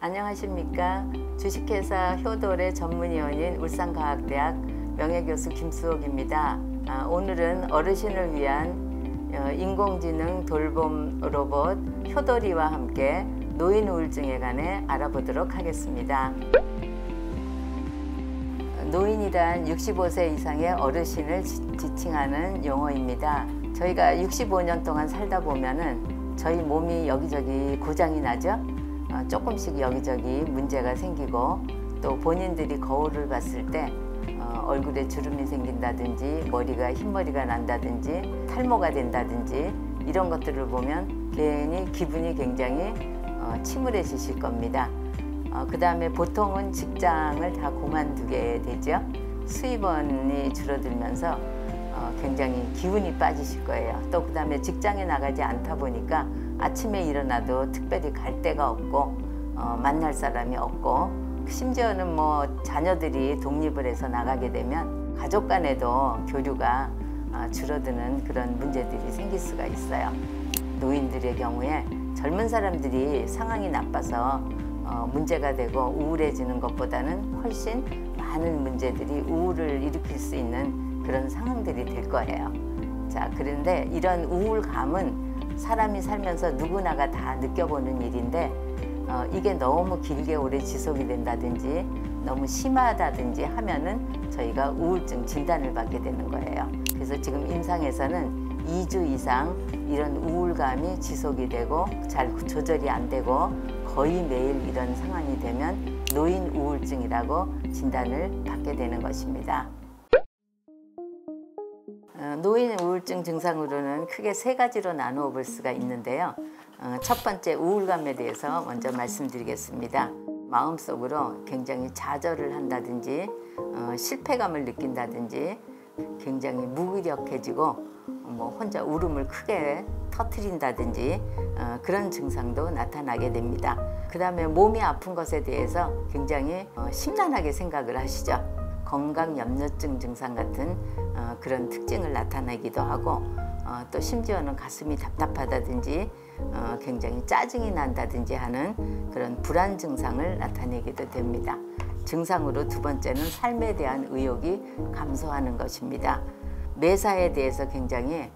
안녕하십니까. 주식회사 효돌의 전문위원인 울산과학대학 명예교수 김수옥입니다. 오늘은 어르신을 위한 인공지능 돌봄 로봇 효돌이와 함께 노인 우울증에 관해 알아보도록 하겠습니다. 노인이란 65세 이상의 어르신을 지칭하는 용어입니다. 저희가 65년 동안 살다 보면은 저희 몸이 여기저기 고장이 나죠. 조금씩 여기저기 문제가 생기고, 또 본인들이 거울을 봤을 때 얼굴에 주름이 생긴다든지 머리가 흰머리가 난다든지 탈모가 된다든지 이런 것들을 보면 괜히 기분이 굉장히 침울해지실 겁니다. 그 다음에 보통은 직장을 다 그만두게 되죠. 수입원이 줄어들면서 굉장히 기운이 빠지실 거예요. 또 그 다음에 직장에 나가지 않다 보니까 아침에 일어나도 특별히 갈 데가 없고 만날 사람이 없고, 심지어는 뭐 자녀들이 독립을 해서 나가게 되면 가족 간에도 교류가 줄어드는 그런 문제들이 생길 수가 있어요. 노인들의 경우에 젊은 사람들이 상황이 나빠서 문제가 되고 우울해지는 것보다는 훨씬 많은 문제들이 우울을 일으킬 수 있는 그런 상황들이 될 거예요. 자, 그런데 이런 우울감은 사람이 살면서 누구나가 다 느껴보는 일인데, 이게 너무 길게 오래 지속이 된다든지 너무 심하다든지 하면은 저희가 우울증 진단을 받게 되는 거예요. 그래서 지금 임상에서는 2주 이상 이런 우울감이 지속이 되고 잘 조절이 안 되고 거의 매일 이런 상황이 되면 노인 우울증이라고 진단을 받게 되는 것입니다. 노인 우울증 증상으로는 크게 세 가지로 나누어 볼 수가 있는데요. 첫 번째, 우울감에 대해서 먼저 말씀드리겠습니다. 마음속으로 굉장히 좌절을 한다든지 실패감을 느낀다든지 굉장히 무기력해지고 혼자 울음을 크게 터뜨린다든지 그런 증상도 나타나게 됩니다. 그 다음에 몸이 아픈 것에 대해서 굉장히 심란하게 생각을 하시죠. 건강염려증 증상 같은 그런 특징을 나타내기도 하고, 또 심지어는 가슴이 답답하다든지 굉장히 짜증이 난다든지 하는 그런 불안 증상을 나타내기도 됩니다. 증상으로 두 번째는 삶에 대한 의욕이 감소하는 것입니다. 매사에 대해서 굉장히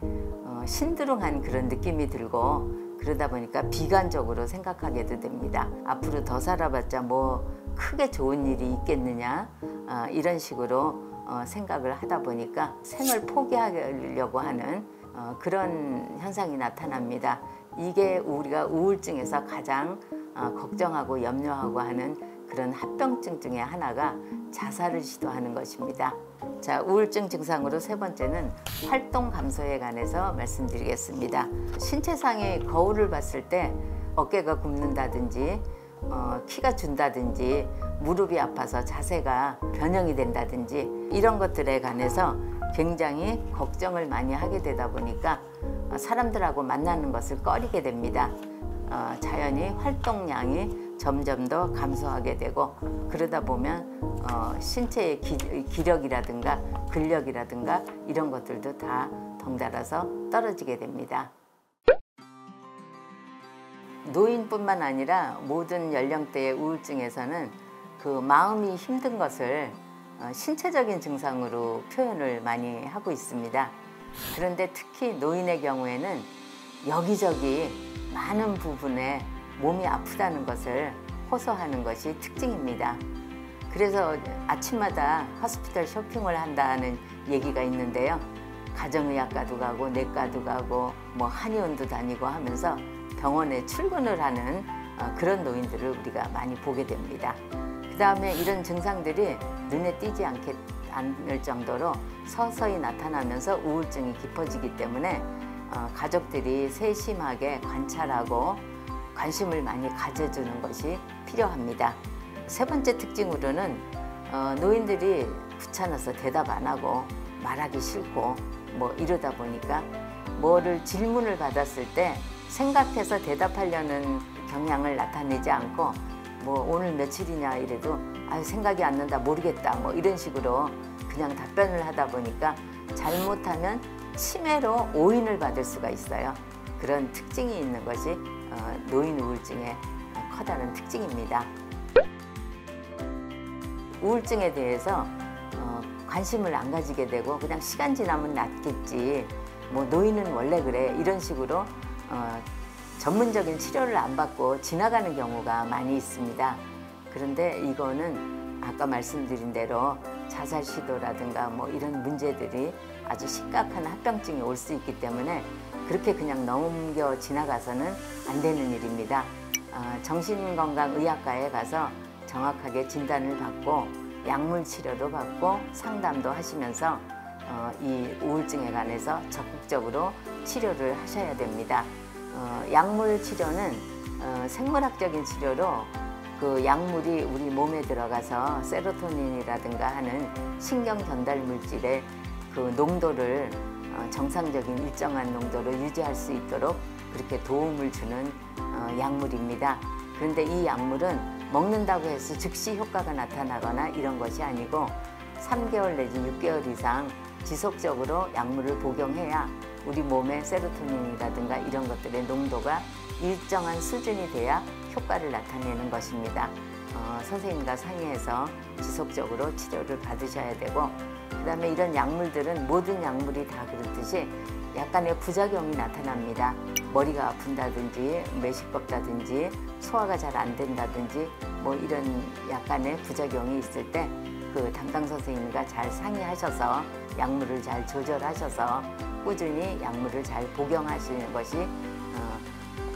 신드릉한 그런 느낌이 들고, 그러다 보니까 비관적으로 생각하게도 됩니다. 앞으로 더 살아봤자 뭐 크게 좋은 일이 있겠느냐, 이런 식으로 생각을 하다 보니까 생을 포기하려고 하는 그런 현상이 나타납니다. 이게 우리가 우울증에서 가장 걱정하고 염려하고 하는 그런 합병증 중에 하나가 자살을 시도하는 것입니다. 자, 우울증 증상으로 세 번째는 활동 감소에 관해서 말씀드리겠습니다. 신체상의 거울을 봤을 때 어깨가 굽는다든지 키가 준다든지 무릎이 아파서 자세가 변형이 된다든지 이런 것들에 관해서 굉장히 걱정을 많이 하게 되다 보니까 사람들하고 만나는 것을 꺼리게 됩니다. 자연히 활동량이 점점 더 감소하게 되고, 그러다 보면 신체의 기력이라든가 근력이라든가 이런 것들도 다 덩달아서 떨어지게 됩니다. 노인뿐만 아니라 모든 연령대의 우울증에서는 그 마음이 힘든 것을 신체적인 증상으로 표현을 많이 하고 있습니다. 그런데 특히 노인의 경우에는 여기저기 많은 부분에 몸이 아프다는 것을 호소하는 것이 특징입니다. 그래서 아침마다 호스피털 쇼핑을 한다는 얘기가 있는데요. 가정의학과도 가고 내과도 가고 뭐 한의원도 다니고 하면서 병원에 출근을 하는 그런 노인들을 우리가 많이 보게 됩니다. 그 다음에 이런 증상들이 눈에 띄지 않을 정도로 서서히 나타나면서 우울증이 깊어지기 때문에 가족들이 세심하게 관찰하고 관심을 많이 가져주는 것이 필요합니다. 세 번째 특징으로는 노인들이 귀찮아서 대답 안 하고 말하기 싫고 뭐 이러다 보니까 뭐를 질문을 받았을 때 생각해서 대답하려는 경향을 나타내지 않고 뭐 오늘 며칠이냐 이래도 생각이 안 난다, 모르겠다 뭐 이런 식으로 그냥 답변을 하다 보니까 잘못하면 치매로 오인을 받을 수가 있어요. 그런 특징이 있는 것이 노인 우울증의 커다란 특징입니다. 우울증에 대해서 관심을 안 가지게 되고 그냥 시간 지나면 낫겠지, 뭐 노인은 원래 그래, 이런 식으로 전문적인 치료를 안 받고 지나가는 경우가 많이 있습니다. 그런데 이거는 아까 말씀드린 대로 자살 시도라든가 뭐 이런 문제들이 아주 심각한 합병증이 올 수 있기 때문에 그렇게 그냥 넘겨 지나가서는 안 되는 일입니다. 정신건강의학과에 가서 정확하게 진단을 받고 약물 치료도 받고 상담도 하시면서 이 우울증에 관해서 적극적으로 치료를 하셔야 됩니다. 약물 치료는 생물학적인 치료로 그 약물이 우리 몸에 들어가서 세로토닌이라든가 하는 신경 전달 물질의 그 농도를 정상적인 일정한 농도로 유지할 수 있도록 그렇게 도움을 주는 약물입니다. 그런데 이 약물은 먹는다고 해서 즉시 효과가 나타나거나 이런 것이 아니고 3개월 내지 6개월 이상 지속적으로 약물을 복용해야 우리 몸의 세로토닌이라든가 이런 것들의 농도가 일정한 수준이 돼야 효과를 나타내는 것입니다. 선생님과 상의해서 지속적으로 치료를 받으셔야 되고, 그 다음에 이런 약물들은 모든 약물이 다 그렇듯이 약간의 부작용이 나타납니다. 머리가 아픈다든지 매식겁다든지 소화가 잘 안 된다든지 뭐 이런 약간의 부작용이 있을 때 그 담당 선생님과 잘 상의하셔서 약물을 잘 조절하셔서 꾸준히 약물을 잘 복용하시는 것이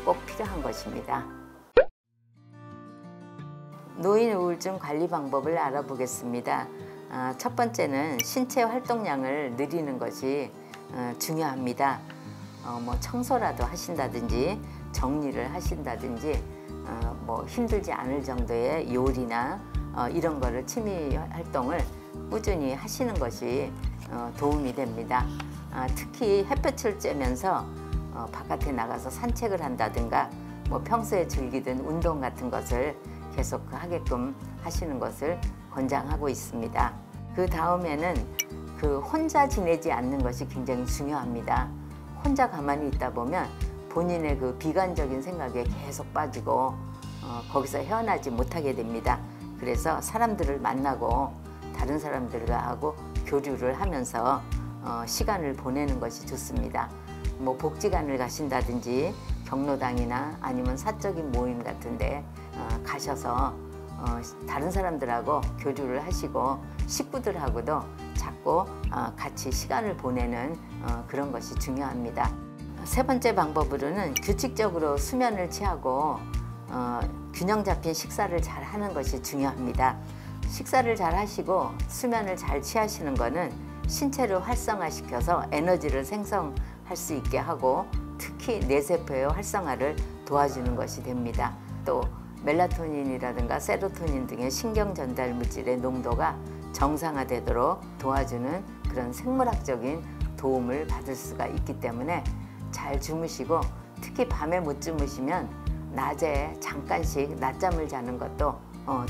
꼭 필요한 것입니다. 노인 우울증 관리 방법을 알아보겠습니다. 첫 번째는 신체 활동량을 늘리는 것이 중요합니다. 뭐 청소라도 하신다든지 정리를 하신다든지 뭐 힘들지 않을 정도의 요리나 이런 거를 취미 활동을 꾸준히 하시는 것이 도움이 됩니다. 특히 햇볕을 쬐면서 바깥에 나가서 산책을 한다든가 뭐 평소에 즐기던 운동 같은 것을 계속 하게끔 하시는 것을 권장하고 있습니다. 그 다음에는 그 혼자 지내지 않는 것이 굉장히 중요합니다. 혼자 가만히 있다 보면 본인의 그 비관적인 생각에 계속 빠지고 거기서 헤어나지 못하게 됩니다. 그래서 사람들을 만나고 다른 사람들과 하고 교류를 하면서 시간을 보내는 것이 좋습니다. 뭐 복지관을 가신다든지 경로당이나 아니면 사적인 모임 같은데 가셔서 다른 사람들하고 교류를 하시고 식구들하고도 자꾸 같이 시간을 보내는 그런 것이 중요합니다. 세 번째 방법으로는 규칙적으로 수면을 취하고 균형 잡힌 식사를 잘 하는 것이 중요합니다. 식사를 잘 하시고 수면을 잘 취하시는 것은 신체를 활성화시켜서 에너지를 생성할 수 있게 하고 특히 뇌세포의 활성화를 도와주는 것이 됩니다. 또 멜라토닌이라든가 세로토닌 등의 신경 전달 물질의 농도가 정상화되도록 도와주는 그런 생물학적인 도움을 받을 수가 있기 때문에 잘 주무시고, 특히 밤에 못 주무시면 낮에 잠깐씩 낮잠을 자는 것도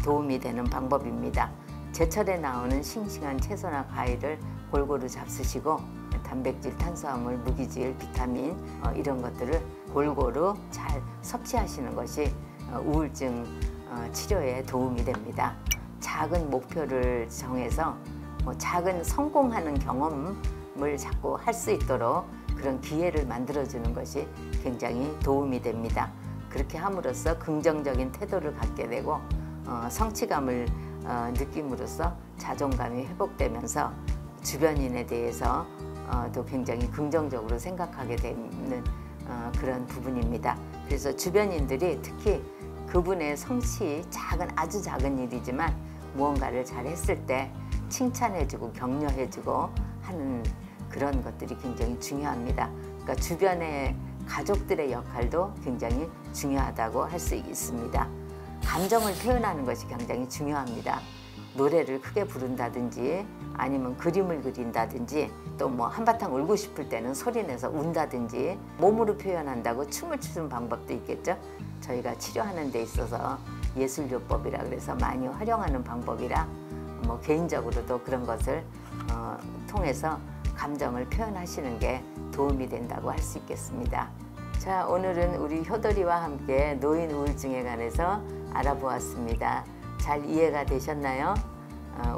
도움이 되는 방법입니다. 제철에 나오는 싱싱한 채소나 과일을 골고루 잡수시고 단백질, 탄수화물, 무기질, 비타민 이런 것들을 골고루 잘 섭취하시는 것이 우울증 치료에 도움이 됩니다. 작은 목표를 정해서 작은 성공하는 경험을 자꾸 할 수 있도록 그런 기회를 만들어주는 것이 굉장히 도움이 됩니다. 그렇게 함으로써 긍정적인 태도를 갖게 되고 성취감을 느낌으로써 자존감이 회복되면서 주변인에 대해서 또 굉장히 긍정적으로 생각하게 되는 그런 부분입니다. 그래서 주변인들이 특히 그분의 성취, 아주 작은 일이지만 무언가를 잘 했을 때 칭찬해주고 격려해주고 하는 그런 것들이 굉장히 중요합니다. 그러니까 주변의 가족들의 역할도 굉장히 중요하다고 할 수 있습니다. 감정을 표현하는 것이 굉장히 중요합니다. 노래를 크게 부른다든지 아니면 그림을 그린다든지 또 뭐 한바탕 울고 싶을 때는 소리내서 운다든지 몸으로 표현한다고 춤을 추는 방법도 있겠죠. 저희가 치료하는 데 있어서 예술요법이라 그래서 많이 활용하는 방법이라 뭐 개인적으로도 그런 것을 통해서 감정을 표현하시는 게 도움이 된다고 할 수 있겠습니다. 자, 오늘은 우리 효돌이와 함께 노인 우울증에 관해서 알아보았습니다. 잘 이해가 되셨나요?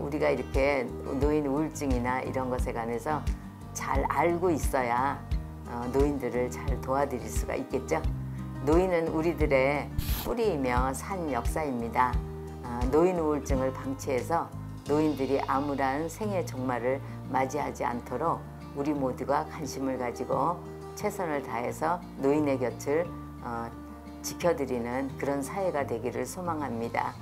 우리가 이렇게 노인 우울증이나 이런 것에 관해서 잘 알고 있어야 노인들을 잘 도와드릴 수가 있겠죠. 노인은 우리들의 뿌리이며 산 역사입니다. 노인 우울증을 방치해서 노인들이 암울한 생의 종말을 맞이하지 않도록 우리 모두가 관심을 가지고 최선을 다해서 노인의 곁을 지켜드리는 그런 사회가 되기를 소망합니다.